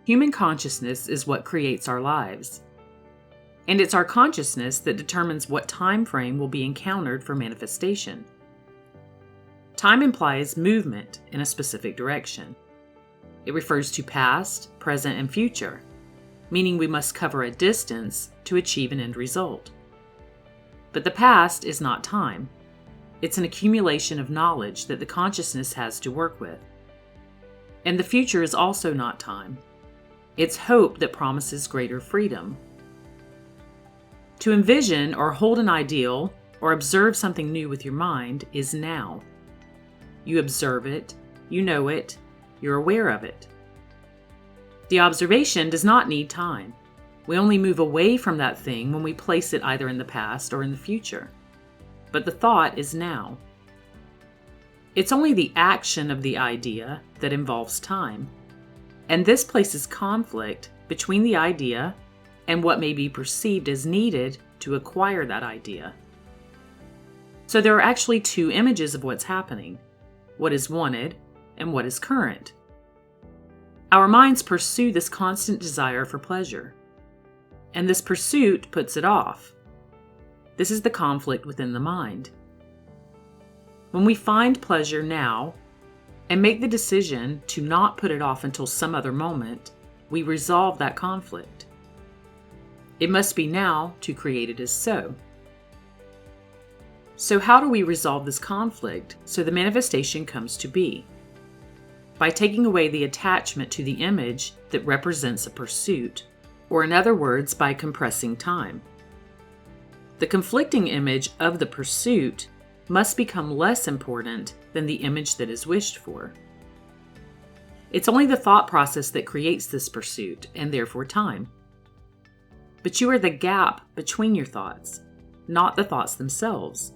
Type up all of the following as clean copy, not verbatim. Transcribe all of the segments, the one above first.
Human consciousness is what creates our lives. And it's our consciousness that determines what time frame will be encountered for manifestation. Time implies movement in a specific direction. It refers to past, present, and future, meaning we must cover a distance to achieve an end result. But the past is not time. It's an accumulation of knowledge that the consciousness has to work with. And the future is also not time. It's hope that promises greater freedom. To envision or hold an ideal or observe something new with your mind is now. You observe it, you know it, you're aware of it. The observation does not need time. We only move away from that thing when we place it either in the past or in the future. But the thought is now. It's only the action of the idea that involves time. And this places conflict between the idea and what may be perceived as needed to acquire that idea. So there are actually two images of what's happening, what is wanted and what is current. Our minds pursue this constant desire for pleasure, and this pursuit puts it off. This is the conflict within the mind. When we find pleasure now and make the decision to not put it off until some other moment, we resolve that conflict. It must be now to create it as so. So how do we resolve this conflict so the manifestation comes to be? By taking away the attachment to the image that represents a pursuit, or in other words, by compressing time. The conflicting image of the pursuit must become less important than the image that is wished for. It's only the thought process that creates this pursuit, and therefore time. But you are the gap between your thoughts, not the thoughts themselves.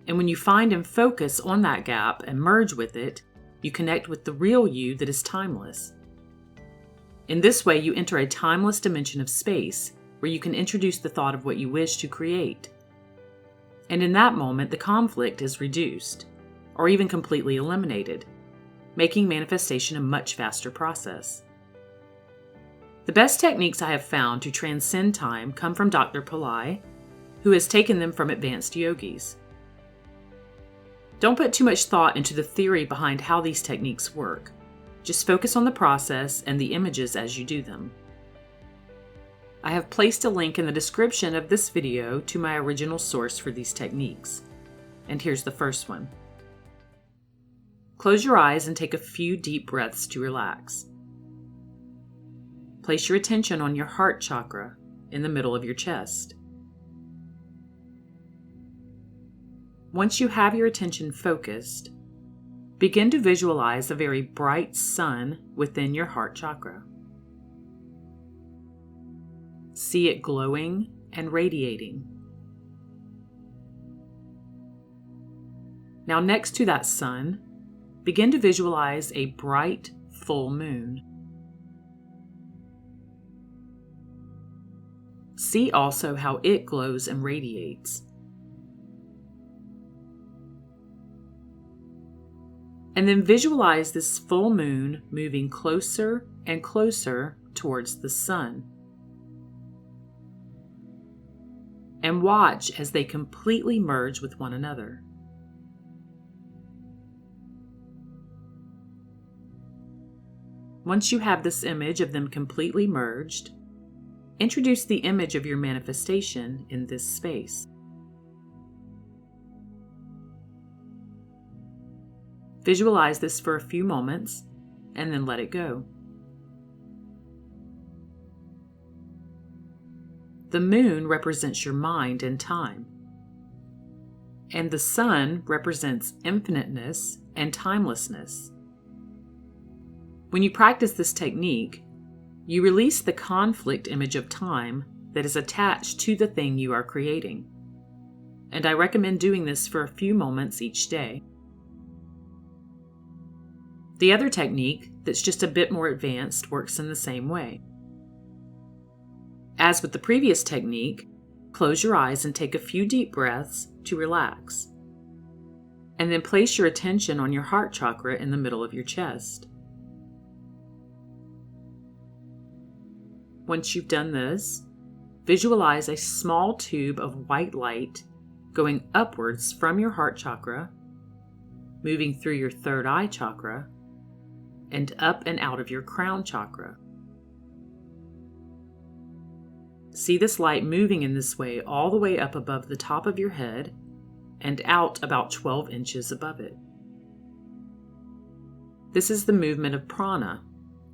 And when you find and focus on that gap and merge with it, you connect with the real you that is timeless. In this way, you enter a timeless dimension of space where you can introduce the thought of what you wish to create. And in that moment, the conflict is reduced, or even completely eliminated, making manifestation a much faster process. The best techniques I have found to transcend time come from Dr. Pillai, who has taken them from advanced yogis. Don't put too much thought into the theory behind how these techniques work. Just focus on the process and the images as you do them. I have placed a link in the description of this video to my original source for these techniques. And here's the first one. Close your eyes and take a few deep breaths to relax. Place your attention on your heart chakra in the middle of your chest. Once you have your attention focused, begin to visualize a very bright sun within your heart chakra. See it glowing and radiating. Now, next to that sun, begin to visualize a bright full moon. See also how it glows and radiates. And then visualize this full moon moving closer and closer towards the sun. And watch as they completely merge with one another. Once you have this image of them completely merged, introduce the image of your manifestation in this space. Visualize this for a few moments and then let it go. The moon represents your mind and time, and the sun represents infiniteness and timelessness. When you practice this technique, you release the conflict image of time that is attached to the thing you are creating. And I recommend doing this for a few moments each day. The other technique, that's just a bit more advanced, works in the same way. As with the previous technique, close your eyes and take a few deep breaths to relax. And then place your attention on your heart chakra in the middle of your chest. Once you've done this, visualize a small tube of white light going upwards from your heart chakra, moving through your third eye chakra, and up and out of your crown chakra. See this light moving in this way all the way up above the top of your head and out about 12 inches above it. This is the movement of prana,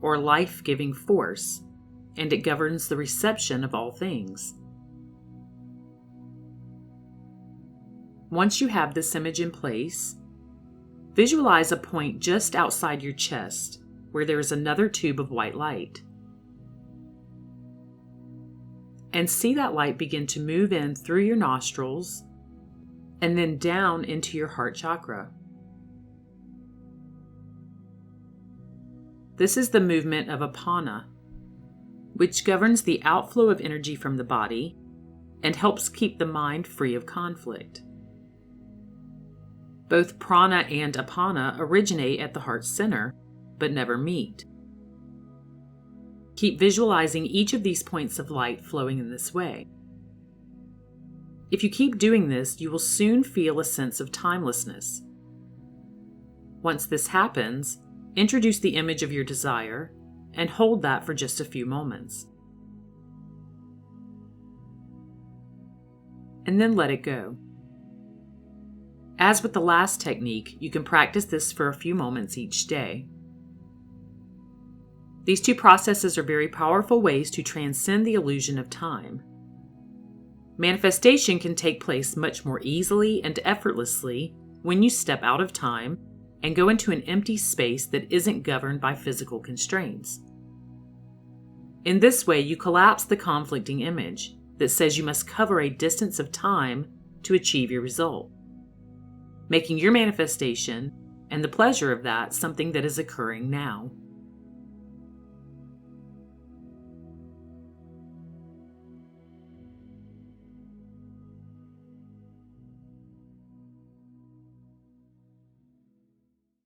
or life-giving force, and it governs the reception of all things. Once you have this image in place, visualize a point just outside your chest where there is another tube of white light. And see that light begin to move in through your nostrils and then down into your heart chakra. This is the movement of apana, which governs the outflow of energy from the body and helps keep the mind free of conflict. Both prana and apana originate at the heart center, but never meet. Keep visualizing each of these points of light flowing in this way. If you keep doing this, you will soon feel a sense of timelessness. Once this happens, introduce the image of your desire and hold that for just a few moments. And then let it go. As with the last technique, you can practice this for a few moments each day. These two processes are very powerful ways to transcend the illusion of time. Manifestation can take place much more easily and effortlessly when you step out of time and go into an empty space that isn't governed by physical constraints. In this way, you collapse the conflicting image that says you must cover a distance of time to achieve your result, making your manifestation and the pleasure of that something that is occurring now.